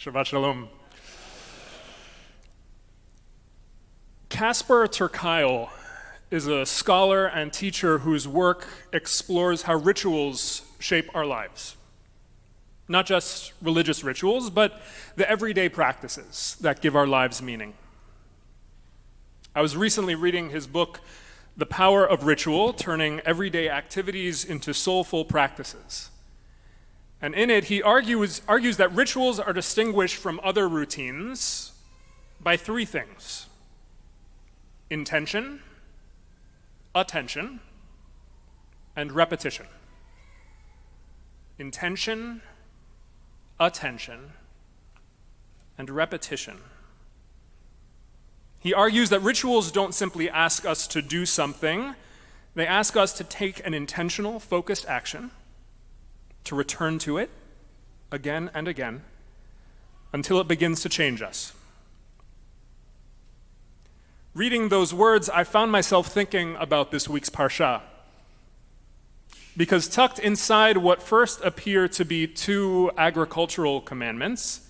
Shabbat Shalom. Casper ter Kuile is a scholar and teacher whose work explores how rituals shape our lives. Not just religious rituals, but the everyday practices that give our lives meaning. I was recently reading his book, The Power of Ritual, Turning Everyday Activities into Soulful Practices. And in it, he argues that rituals are distinguished from other routines by three things: intention, attention, and repetition. Intention, attention, and repetition. He argues that rituals don't simply ask us to do something, they ask us to take an intentional, focused action, to return to it again and again until it begins to change us. Reading those words, I found myself thinking about this week's Parsha, because tucked inside what first appear to be two agricultural commandments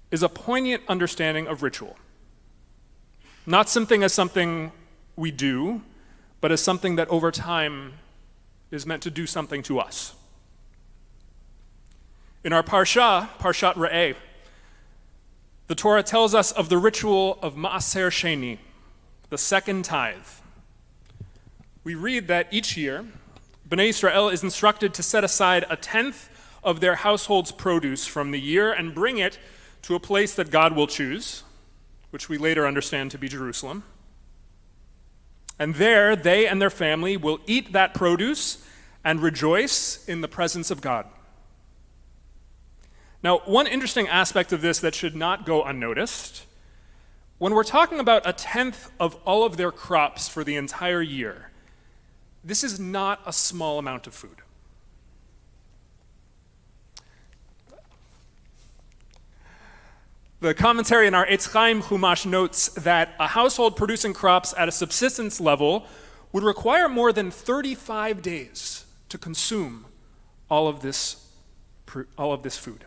is a poignant understanding of ritual. Not something as something we do, but as something that over time is meant to do something to us. In our Parashat Re-eh, the Torah tells us of the ritual of Maaser Sheni, the second tithe. We read that each year, Bnei Israel is instructed to set aside a tenth of their household's produce from the year and bring it to a place that God will choose, which we later understand to be Jerusalem. And there, they and their family will eat that produce and rejoice in the presence of God. Now, one interesting aspect of this that should not go unnoticed, when we're talking about a tenth of all of their crops for the entire year, this is not a small amount of food. The commentary in our Eitz Chaim Chumash notes that a household producing crops at a subsistence level would require more than 35 days to consume all of this food.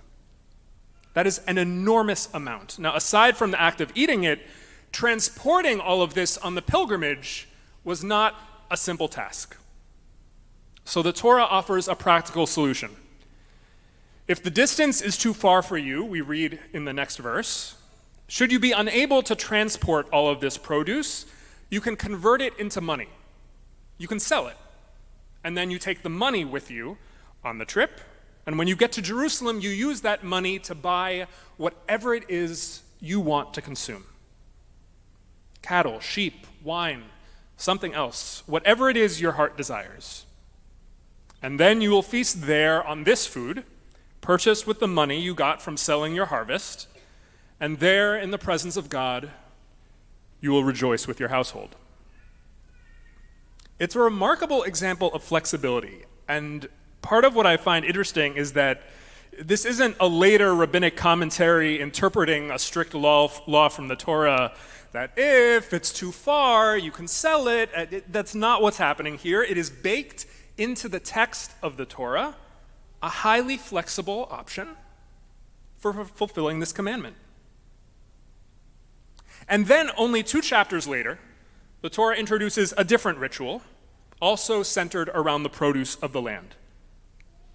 That is an enormous amount. Now, aside from the act of eating it, transporting all of this on the pilgrimage was not a simple task. So the Torah offers a practical solution. If the distance is too far for you, we read in the next verse, should you be unable to transport all of this produce, you can convert it into money. You can sell it. And then you take the money with you on the trip. And when you get to Jerusalem, you use that money to buy whatever it is you want to consume. Cattle, sheep, wine, something else, whatever it is your heart desires. And then you will feast there on this food, purchased with the money you got from selling your harvest, and there in the presence of God, you will rejoice with your household. It's a remarkable example of flexibility, and part of what I find interesting is that this isn't a later rabbinic commentary interpreting a strict law from the Torah that if it's too far, you can sell it. That's not what's happening here. It is baked into the text of the Torah, a highly flexible option for fulfilling this commandment. And then only 2 chapters later, the Torah introduces a different ritual, also centered around the produce of the land.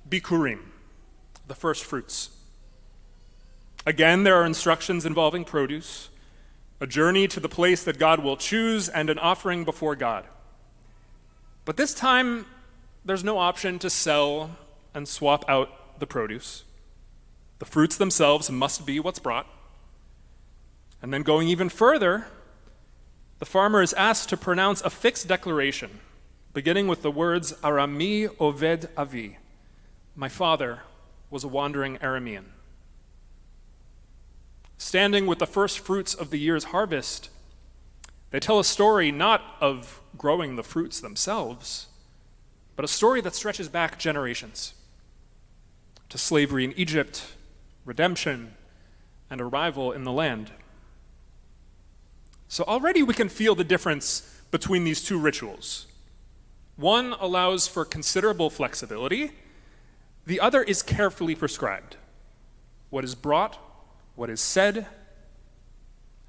Bikurim, the first fruits. Again, there are instructions involving produce, a journey to the place that God will choose, and an offering before God. But this time, there's no option to sell and swap out the produce. The fruits themselves must be what's brought. And then going even further, the farmer is asked to pronounce a fixed declaration, beginning with the words, Arami Oved Avi. My father was a wandering Aramean. Standing with the first fruits of the year's harvest, they tell a story not of growing the fruits themselves, but a story that stretches back generations to slavery in Egypt, redemption, and arrival in the land. So already we can feel the difference between these two rituals. One allows for considerable flexibility. The other is carefully prescribed. What is brought what is said,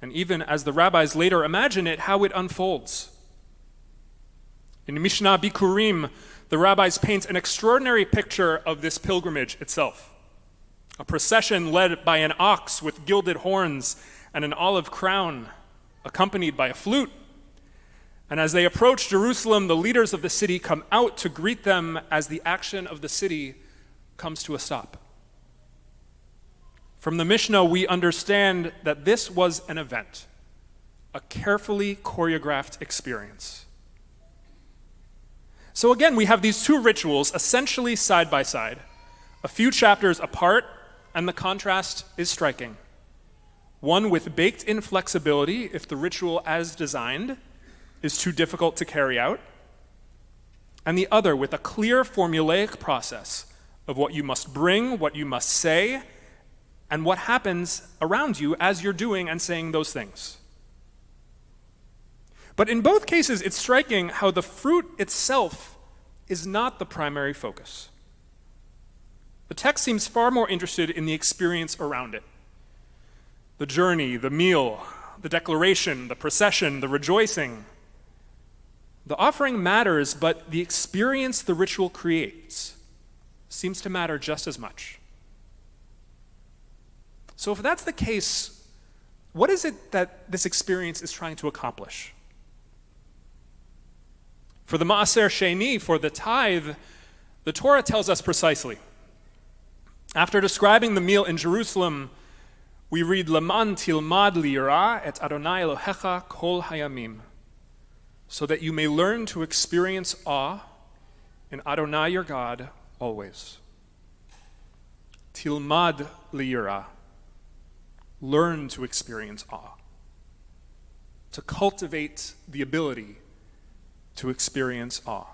and even as the rabbis later imagine it, how it unfolds. In Mishnah Bikurim, the rabbis paint an extraordinary picture of this pilgrimage itself. A procession led by an ox with gilded horns and an olive crown, accompanied by a flute. And as they approach Jerusalem, the leaders of the city come out to greet them as the action of the city comes to a stop. From the Mishnah, we understand that this was an event, a carefully choreographed experience. So again, we have these two rituals essentially side by side, a few chapters apart, and the contrast is striking. One with baked-in flexibility if the ritual as designed is too difficult to carry out, and the other with a clear formulaic process of what you must bring, what you must say, and what happens around you as you're doing and saying those things. But in both cases, it's striking how the fruit itself is not the primary focus. The text seems far more interested in the experience around it. The journey, the meal, the declaration, the procession, the rejoicing. The offering matters, but the experience the ritual creates seems to matter just as much. So if that's the case, what is it that this experience is trying to accomplish? For the Maaser Sheni, for the tithe, the Torah tells us precisely. After describing the meal in Jerusalem, we read, Laman tilmad liyira et Adonai Elohecha kol hayamim, so that you may learn to experience awe in Adonai your God always. Tilmad liyira, learn to experience awe, to cultivate the ability to experience awe.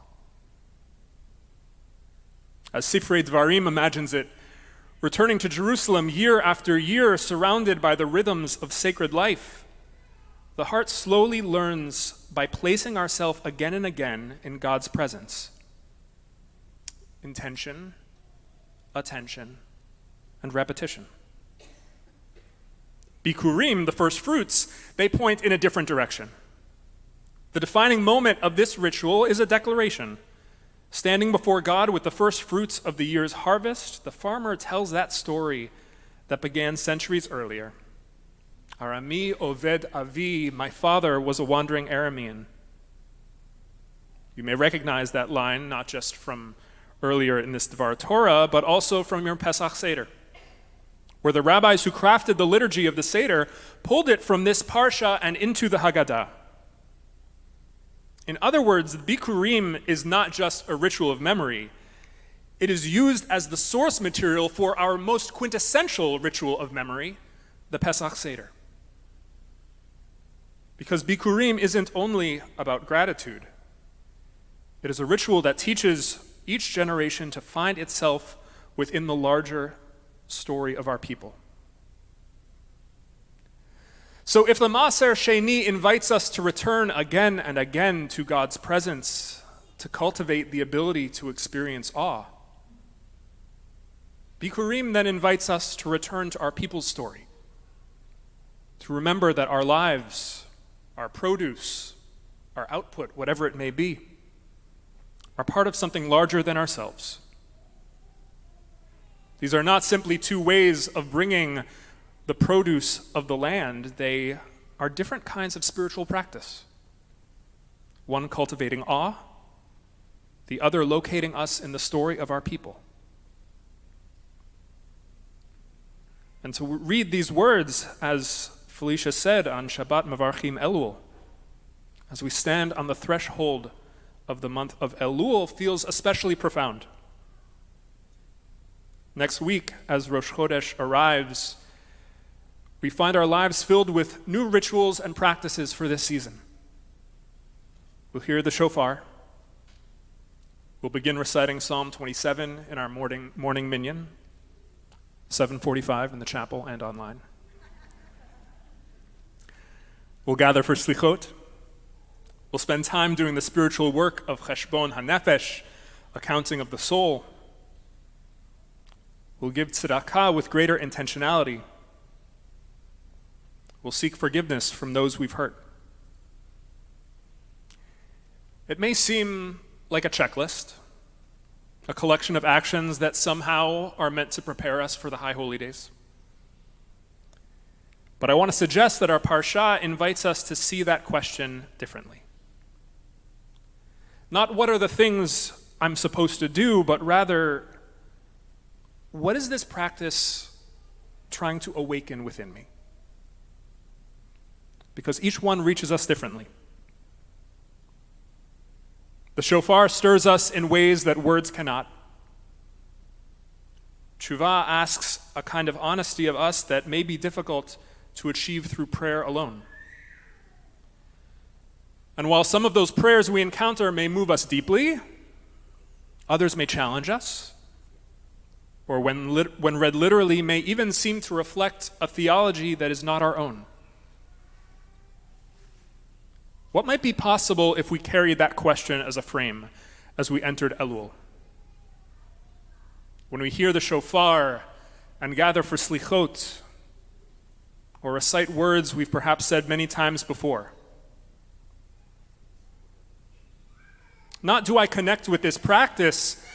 As Sifrei Dvarim imagines it, returning to Jerusalem year after year, surrounded by the rhythms of sacred life, the heart slowly learns by placing ourselves again and again in God's presence. Intention, attention, and repetition. Bikurim, the first fruits, they point in a different direction. The defining moment of this ritual is a declaration. Standing before God with the first fruits of the year's harvest, the farmer tells that story that began centuries earlier. Arami Oved Avi, my father was a wandering Aramean. You may recognize that line not just from earlier in this D'var Torah, but also from your Pesach Seder, where the rabbis who crafted the liturgy of the Seder pulled it from this Parsha and into the Haggadah. In other words, the Bikurim is not just a ritual of memory. It is used as the source material for our most quintessential ritual of memory, the Pesach Seder. Because Bikurim isn't only about gratitude. It is a ritual that teaches each generation to find itself within the larger story of our people. So if the Maaser Sheni invites us to return again and again to God's presence, to cultivate the ability to experience awe, Bikurim then invites us to return to our people's story, to remember that our lives, our produce, our output, whatever it may be, are part of something larger than ourselves. These are not simply two ways of bringing the produce of the land. They are different kinds of spiritual practice. One cultivating awe, the other locating us in the story of our people. And to read these words, as Felicia said on Shabbat Mevarchim Elul, as we stand on the threshold of the month of Elul, feels especially profound. Next week, as Rosh Chodesh arrives, we find our lives filled with new rituals and practices for this season. We'll hear the shofar. We'll begin reciting Psalm 27 in our morning minyan, 7:45 in the chapel and online. We'll gather for slichot. We'll spend time doing the spiritual work of cheshbon hanefesh, accounting of the soul. We'll give tzedakah with greater intentionality. We'll seek forgiveness from those we've hurt. It may seem like a checklist, a collection of actions that somehow are meant to prepare us for the high holy days. But I want to suggest that our Parsha invites us to see that question differently. Not what are the things I'm supposed to do, but rather, what is this practice trying to awaken within me? Because each one reaches us differently. The shofar stirs us in ways that words cannot. Tshuva asks a kind of honesty of us that may be difficult to achieve through prayer alone. And while some of those prayers we encounter may move us deeply, others may challenge us, or when read literally, may even seem to reflect a theology that is not our own. What might be possible if we carried that question as a frame as we entered Elul? When we hear the shofar and gather for slichot, or recite words we've perhaps said many times before. Not do I connect with this practice,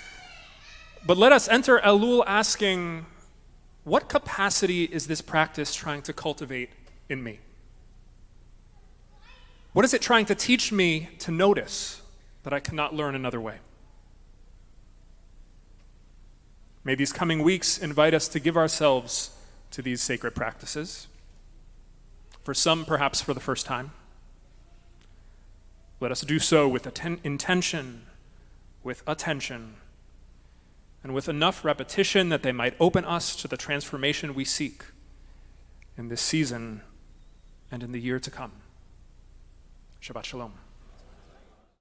but let us enter Elul asking, what capacity is this practice trying to cultivate in me? What is it trying to teach me to notice that I cannot learn another way? May these coming weeks invite us to give ourselves to these sacred practices. For some, perhaps for the first time. Let us do so with intention, with attention, and with enough repetition that they might open us to the transformation we seek in this season and in the year to come. Shabbat Shalom.